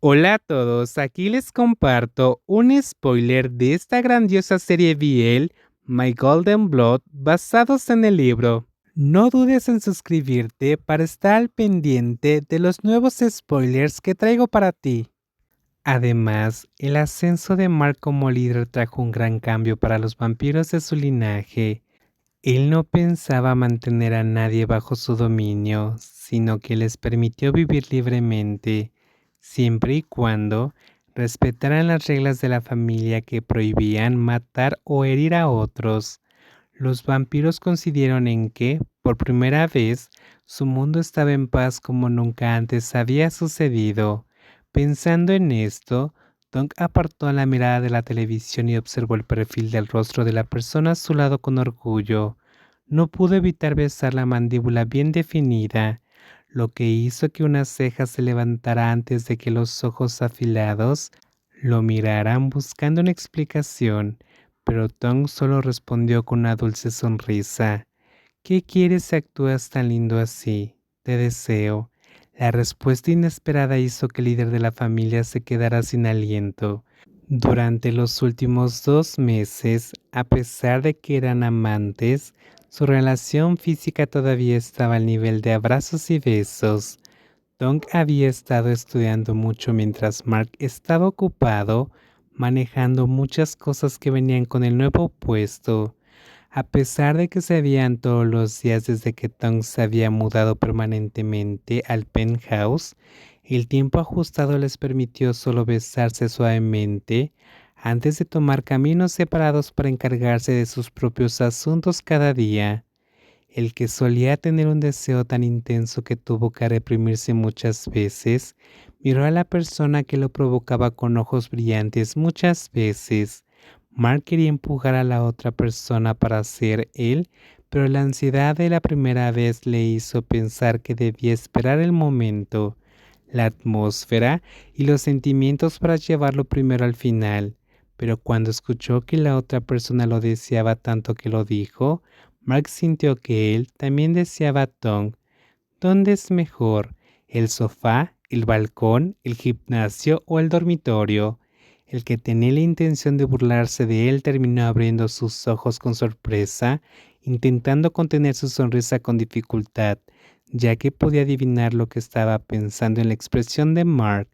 Hola a todos, aquí les comparto un spoiler de esta grandiosa serie BL, My Golden Blood, basados en el libro. No dudes en suscribirte para estar al pendiente de los nuevos spoilers que traigo para ti. Además, el ascenso de Mark como líder trajo un gran cambio para los vampiros de su linaje. Él no pensaba mantener a nadie bajo su dominio, sino que les permitió vivir libremente, siempre y cuando respetaran las reglas de la familia que prohibían matar o herir a otros. Los vampiros coincidieron en que, por primera vez, su mundo estaba en paz como nunca antes había sucedido. Pensando en esto, Dong apartó la mirada de la televisión y observó el perfil del rostro de la persona a su lado con orgullo. No pudo evitar besar la mandíbula bien definida, lo que hizo que una ceja se levantara antes de que los ojos afilados lo miraran buscando una explicación, pero Tong solo respondió con una dulce sonrisa. ¿Qué quieres si actúas tan lindo así? Te deseo. La respuesta inesperada hizo que el líder de la familia se quedara sin aliento. Durante los últimos 2 meses, a pesar de que eran amantes, su relación física todavía estaba al nivel de abrazos y besos. Dong había estado estudiando mucho mientras Mark estaba ocupado manejando muchas cosas que venían con el nuevo puesto. A pesar de que se veían todos los días desde que Tong se había mudado permanentemente al penthouse, el tiempo ajustado les permitió solo besarse suavemente antes de tomar caminos separados para encargarse de sus propios asuntos cada día. El que solía tener un deseo tan intenso que tuvo que reprimirse muchas veces, miró a la persona que lo provocaba con ojos brillantes muchas veces. Mark quería empujar a la otra persona para ser él, pero la ansiedad de la primera vez le hizo pensar que debía esperar el momento, la atmósfera y los sentimientos para llevarlo primero al final. Pero cuando escuchó que la otra persona lo deseaba tanto que lo dijo, Mark sintió que él también deseaba a Tong. ¿Dónde es mejor? ¿El sofá, el balcón, el gimnasio o el dormitorio? El que tenía la intención de burlarse de él terminó abriendo sus ojos con sorpresa, intentando contener su sonrisa con dificultad, ya que podía adivinar lo que estaba pensando en la expresión de Mark.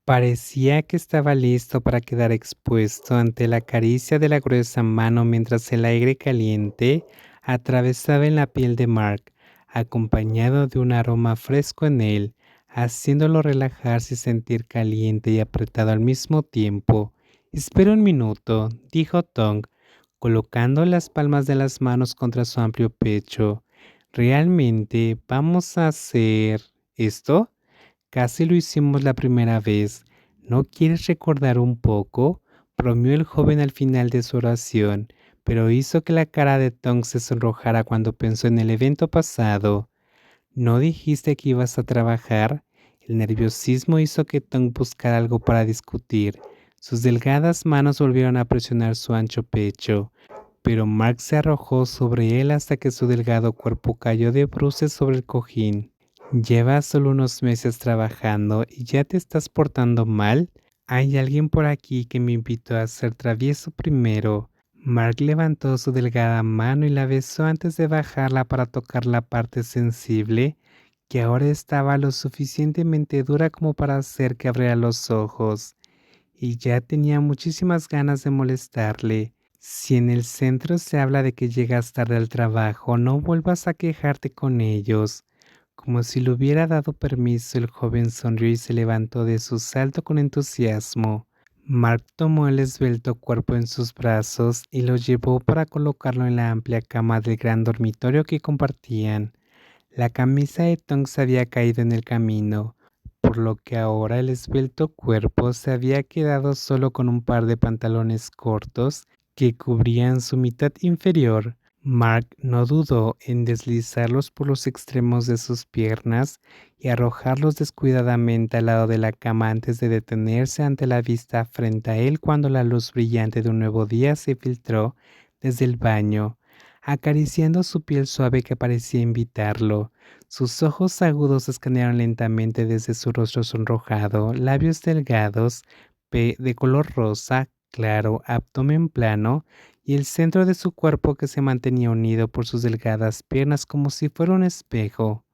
Parecía que estaba listo para quedar expuesto ante la caricia de la gruesa mano mientras el aire caliente atravesaba en la piel de Mark, acompañado de un aroma fresco en él, haciéndolo relajarse y sentir caliente y apretado al mismo tiempo. Espera un minuto, dijo Tong, colocando las palmas de las manos contra su amplio pecho. ¿Realmente vamos a hacer esto? Casi lo hicimos la primera vez. ¿No quieres recordar un poco? Bromeó el joven al final de su oración, pero hizo que la cara de Tong se sonrojara cuando pensó en el evento pasado. ¿No dijiste que ibas a trabajar? El nerviosismo hizo que Tong buscara algo para discutir. Sus delgadas manos volvieron a presionar su ancho pecho, pero Mark se arrojó sobre él hasta que su delgado cuerpo cayó de bruces sobre el cojín. ¿Llevas solo unos meses trabajando y ya te estás portando mal? Hay alguien por aquí que me invitó a ser travieso primero. Mark levantó su delgada mano y la besó antes de bajarla para tocar la parte sensible, que ahora estaba lo suficientemente dura como para hacer que abriera los ojos, y ya tenía muchísimas ganas de molestarle. Si en el centro se habla de que llegas tarde al trabajo, no vuelvas a quejarte con ellos. Como si le hubiera dado permiso, el joven sonrió y se levantó de su salto con entusiasmo. Mark tomó el esbelto cuerpo en sus brazos y lo llevó para colocarlo en la amplia cama del gran dormitorio que compartían. La camisa de Tong se había caído en el camino, por lo que ahora el esbelto cuerpo se había quedado solo con un par de pantalones cortos que cubrían su mitad inferior. Mark no dudó en deslizarlos por los extremos de sus piernas y arrojarlos descuidadamente al lado de la cama antes de detenerse ante la vista frente a él cuando la luz brillante de un nuevo día se filtró desde el baño, acariciando su piel suave que parecía invitarlo. Sus ojos agudos escanearon lentamente desde su rostro sonrojado, labios delgados, de color rosa claro, abdomen plano y el centro de su cuerpo que se mantenía unido por sus delgadas piernas como si fuera un espejo.